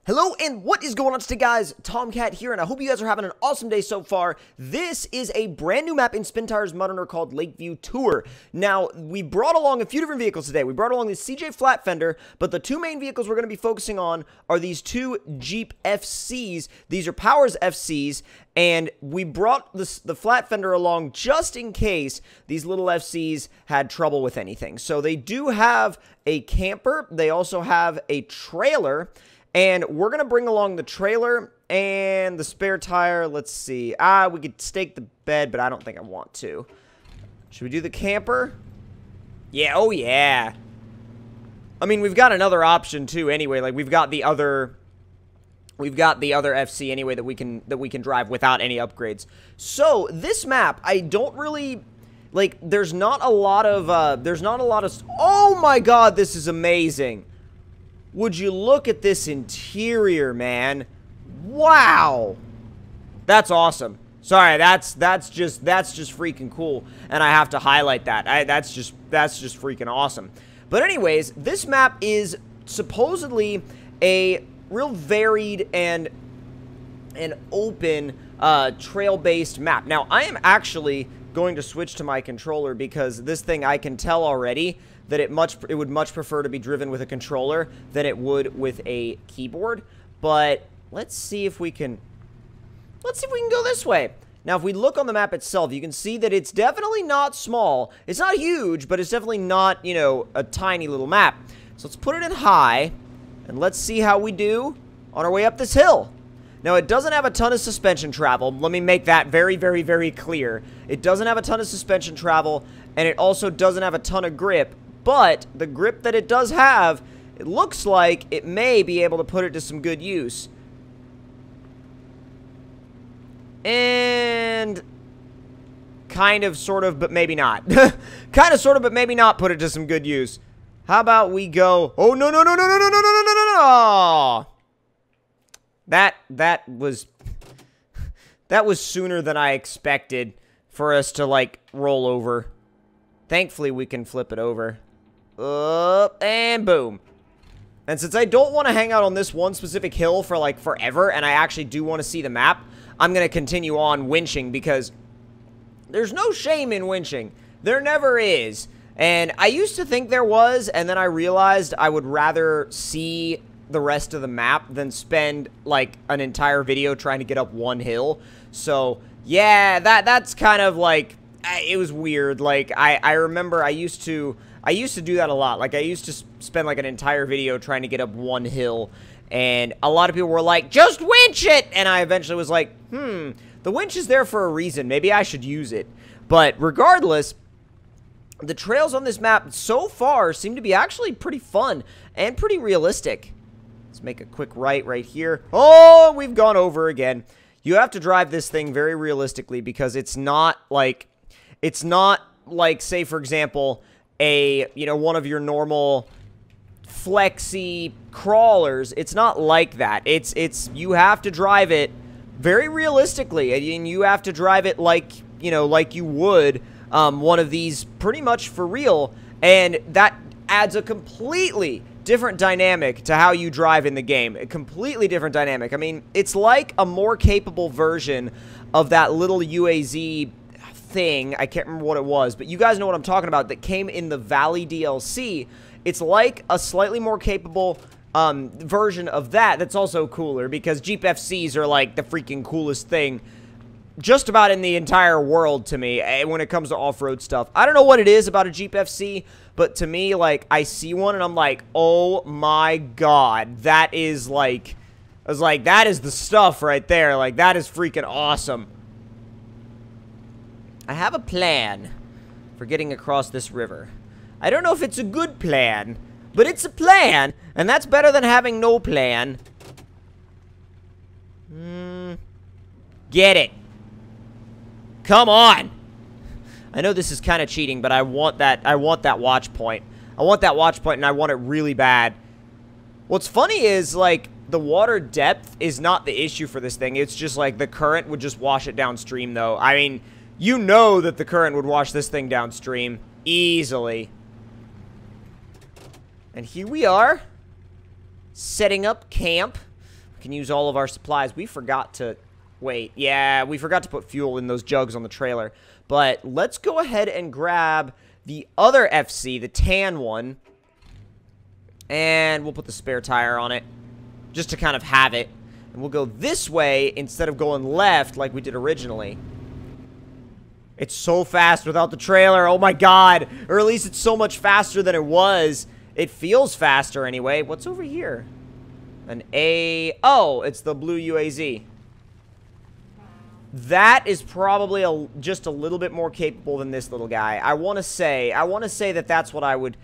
Hello and what is going on today, guys? Tomcat here, and I hope you guys are having an awesome day so far. This is a brand new map in SpinTires MudRunner called Lakeview Tour. Now, we brought along a few different vehicles today. We brought along the CJ Flat Fender, but the two main vehicles we're going to be focusing on are these two Jeep FCs. These are Powers FCs, and we brought the Flat Fender along just in case these little FCs had trouble with anything. So they do have a camper. They also have a trailer. And we're going to bring along the trailer and the spare tire. Let's see. We could stake the bed, but I don't think I want to. Should we do the camper? Yeah, oh yeah. I mean, we've got another option too anyway. Like we've got the other FC anyway that we can drive without any upgrades. So, this map, I don't really like there's not a lot of oh my god, this is amazing. Would you look at this interior, man? Wow. That's awesome. Sorry, that's just freaking cool, and I have to highlight that. That's just freaking awesome. But anyways, this map is supposedly a real varied and an open trail-based map. Now, I am actually going to switch to my controller because this thing, I can tell already that it would much prefer to be driven with a controller than it would with a keyboard. But let's see if we can go this way. Now, if we look on the map itself, you can see that it's definitely not small. It's not huge, but it's definitely not, you know, a tiny little map. So let's put it in high, and let's see how we do on our way up this hill. Now, it doesn't have a ton of suspension travel. Let me make that very, very, very clear. It doesn't have a ton of suspension travel, and it also doesn't have a ton of grip. But the grip that it does have, it looks like it may be able to put it to some good use. And kind of, sort of, but maybe not. Kind of, sort of, but maybe not put it to some good use. How about we go... Oh, no, no, no, no, no, no, no, no, no, no, no! That was sooner than I expected for us to, like, roll over. Thankfully, we can flip it over. Up, and boom. And since I don't want to hang out on this one specific hill for, like, forever, and I actually do want to see the map, I'm going to continue on winching, because there's no shame in winching. There never is. And I used to think there was, and then I realized I would rather see the rest of the map than spend, like, an entire video trying to get up one hill. So, yeah, that's kind of, like... It was weird. Like, I remember I used to do that a lot. Like, I used to spend, like, an entire video trying to get up one hill, and a lot of people were like, just winch it! And I eventually was like, the winch is there for a reason. Maybe I should use it. But regardless, the trails on this map so far seem to be actually pretty fun and pretty realistic. Let's make a quick right here. Oh, we've gone over again. You have to drive this thing very realistically because it's not like, say, for example, one of your normal flexy crawlers. It's not like that. You have to drive it very realistically, and you have to drive it like, like you would one of these pretty much for real, and that adds a completely different dynamic to how you drive in the game. A completely different dynamic. I mean, it's like a more capable version of that little UAZ thing. I can't remember what it was, but you guys know what I'm talking about, that came in the Valley DLC. It's like a slightly more capable version of that that's also cooler, because Jeep FCs are like the freaking coolest thing just about in the entire world to me when it comes to off-road stuff. I don't know what it is about a Jeep FC, but to me, like, I see one and I'm like, oh my god, that is like, that is the stuff right there. Like, that is freaking awesome. I have a plan for getting across this river. I don't know if it's a good plan, but it's a plan, and that's better than having no plan. Get it. Come on. I know this is kind of cheating, but I want that watch point. I want that watch point, and I want it really bad. What's funny is, like, the water depth is not the issue for this thing. It's just, like, the current would just wash it downstream, though. I mean, you know that the current would wash this thing downstream easily. And here we are, setting up camp. We can use all of our supplies. We forgot to... Wait, yeah, we forgot to put fuel in those jugs on the trailer. But let's go ahead and grab the other FC, the tan one. And we'll put the spare tire on it, just to kind of have it. And we'll go this way instead of going left like we did originally. It's so fast without the trailer. Oh my god. Or at least it's so much faster than it was. It feels faster anyway. What's over here? An A... Oh, it's the blue UAZ. That is probably just a little bit more capable than this little guy. I want to say that that's what I would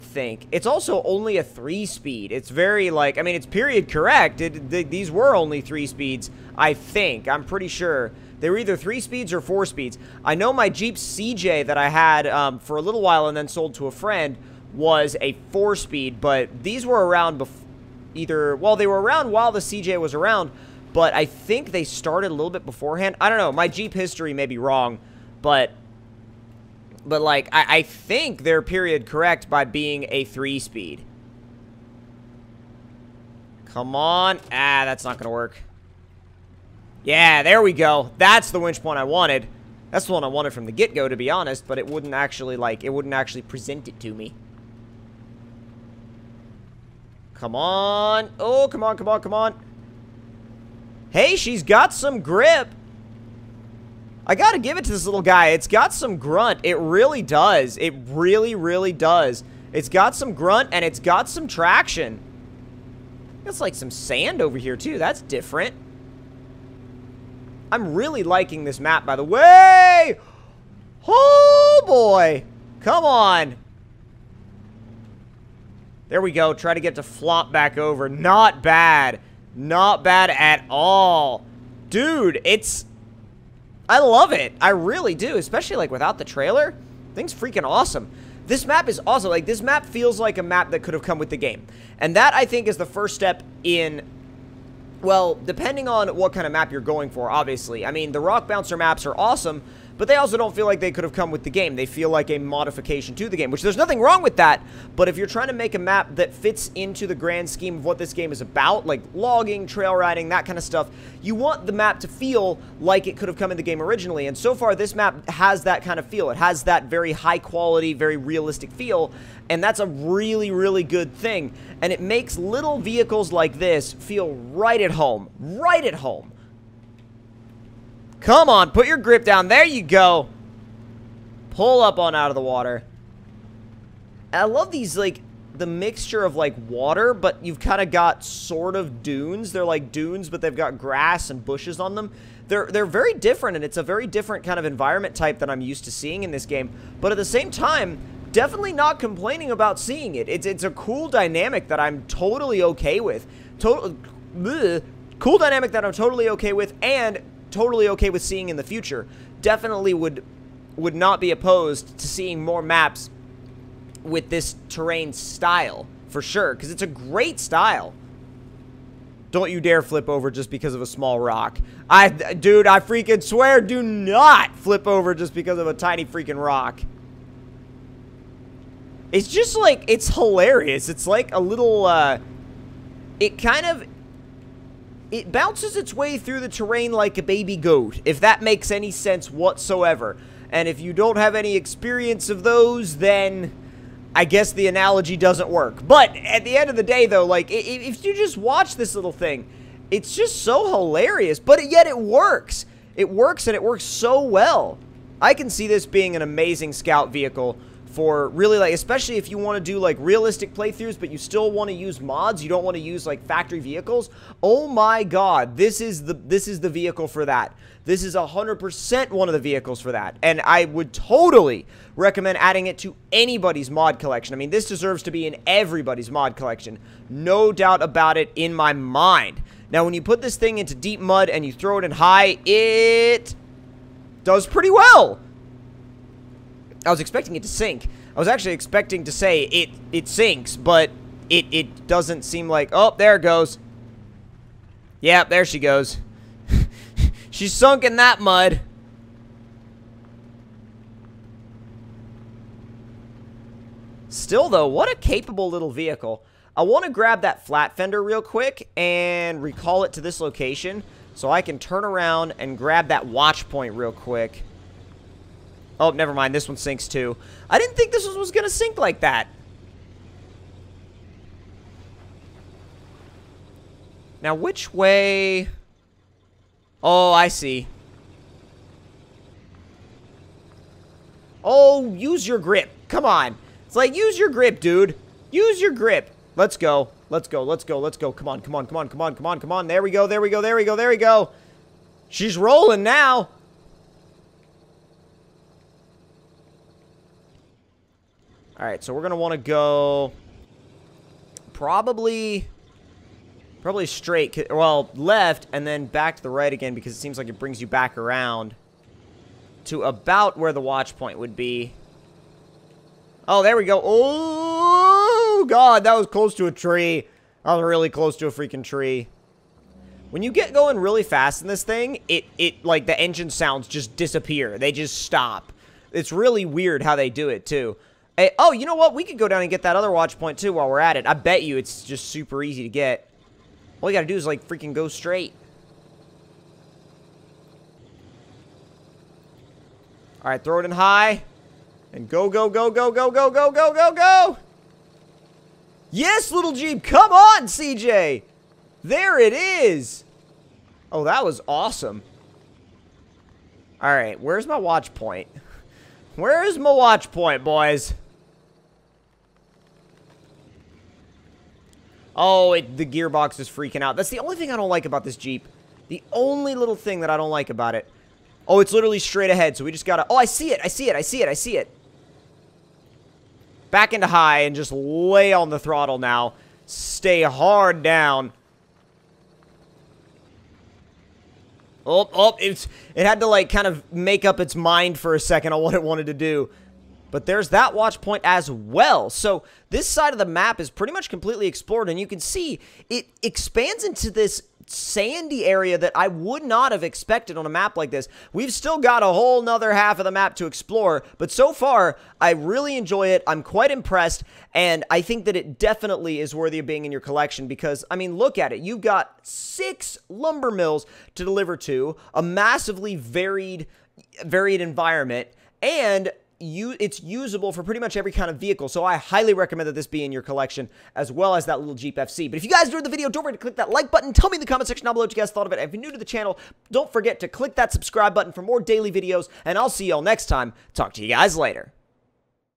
think. It's also only a 3-speed. It's very, like, I mean, it's period correct. These were only 3 speeds, I think. I'm pretty sure. They were either 3 speeds or 4 speeds. I know my Jeep CJ that I had for a little while and then sold to a friend was a 4-speed, but these were around well, they were around while the CJ was around, but I think they started a little bit beforehand. I don't know. My Jeep history may be wrong, but like, I think they're period correct by being a 3-speed. Come on. Ah, that's not gonna work. Yeah, there we go. That's the winch point I wanted. That's the one I wanted from the get-go, to be honest, but it wouldn't actually, like, it wouldn't actually present it to me. Come on. Oh, come on, come on, come on. Hey, she's got some grip. I gotta give it to this little guy. It's got some grunt. It really does. It really, really does. It's got some grunt, and it's got some traction. It's like some sand over here, too. That's different. I'm really liking this map, by the way. Oh, boy. Come on. There we go. Try to get to flop back over. Not bad. Not bad at all. Dude, it's... I love it. I really do. Especially, like, without the trailer. Thing's freaking awesome. This map is awesome. Like, this map feels like a map that could have come with the game. And that, I think, is the first step in... Well, depending on what kind of map you're going for, obviously. I mean, the Rock Bouncer maps are awesome, but they also don't feel like they could have come with the game. They feel like a modification to the game, which there's nothing wrong with that. But if you're trying to make a map that fits into the grand scheme of what this game is about, like logging, trail riding, that kind of stuff, you want the map to feel like it could have come in the game originally. And so far, this map has that kind of feel. It has that very high quality, very realistic feel. And that's a really, really good thing. And it makes little vehicles like this feel right at home. Right at home. Come on, put your grip down. There you go. Pull up on out of the water. And I love these, like, the mixture of, like, water, but you've kind of got sort of dunes. They're like dunes, but they've got grass and bushes on them. They're very different, and it's a very different kind of environment type that I'm used to seeing in this game. But at the same time, definitely not complaining about seeing it. It's a cool dynamic that I'm totally okay with. Cool dynamic that I'm totally okay with, and totally okay with seeing in the future. Definitely would not be opposed to seeing more maps with this terrain style, for sure, because it's a great style. Don't you dare flip over just because of a small rock. Dude, I freaking swear, do not flip over just because of a tiny freaking rock. It's just like, it's hilarious. It's like a little, it bounces its way through the terrain like a baby goat, if that makes any sense whatsoever. And if you don't have any experience of those, then I guess the analogy doesn't work. But at the end of the day, though, like, if you just watch this little thing, it's just so hilarious, but yet it works. It works, and it works so well. I can see this being an amazing scout vehicle for really, like, especially if you want to do, like, realistic playthroughs, but you still want to use mods, you don't want to use, like, factory vehicles. Oh my god, this is the vehicle for that. This is 100% one of the vehicles for that, and I would totally recommend adding it to anybody's mod collection. I mean, this deserves to be in everybody's mod collection. No doubt about it in my mind. Now, when you put this thing into deep mud and you throw it in high, it does pretty well. I was expecting it to sink. I was actually expecting to say it sinks, but it doesn't seem like... Oh, there it goes. Yeah, there she goes. She's sunk in that mud. Still, though, what a capable little vehicle. I want to grab that flat fender real quick and recall it to this location so I can turn around and grab that watch point real quick. Oh, never mind. This one sinks too. I didn't think this was going to sink like that. Now, which way? Oh, I see. Oh, use your grip. Come on. It's like, use your grip, dude. Use your grip. Let's go. Let's go. Let's go. Let's go. Come on. Come on. Come on. Come on. Come on. Come on. There we go. There we go. There we go. There we go. She's rolling now. All right. So we're going to want to go probably straight. Well, left and then back to the right again because it seems like it brings you back around to about where the watch point would be. Oh, there we go. Oh, God, that was close to a tree. I was really close to a freaking tree. When you get going really fast in this thing, it like, the engine sounds just disappear. They just stop. It's really weird how they do it, too. Hey, oh, you know what? We could go down and get that other watch point, too, while we're at it. I bet you it's just super easy to get. All you gotta do is, like, freaking go straight. Alright, throw it in high. And go, go, go, go, go, go, go, go, go, go! Yes, little Jeep! Come on, CJ! There it is! Oh, that was awesome. Alright, where's my watch point? Where's my watch point, boys? Oh, the gearbox is freaking out. That's the only thing I don't like about this Jeep. The only little thing that I don't like about it. Oh, it's literally straight ahead, so we just gotta... Oh, I see it, I see it, I see it, I see it. Back into high and just lay on the throttle now. Stay hard down. Oh, it had to, like, kind of make up its mind for a second on what it wanted to do. But there's that watch point as well. So this side of the map is pretty much completely explored, and you can see it expands into this sandy area that I would not have expected on a map like this. We've still got a whole nother half of the map to explore, but so far, I really enjoy it. I'm quite impressed, and I think that it definitely is worthy of being in your collection because, I mean, look at it. You've got 6 lumber mills to deliver to, a massively varied environment, and it's usable for pretty much every kind of vehicle, so I highly recommend that this be in your collection, as well as that little Jeep FC. But if you guys enjoyed the video, don't forget to click that like button. Tell me in the comment section down below what you guys thought of it. If you're new to the channel, don't forget to click that subscribe button for more daily videos, and I'll see y'all next time. Talk to you guys later.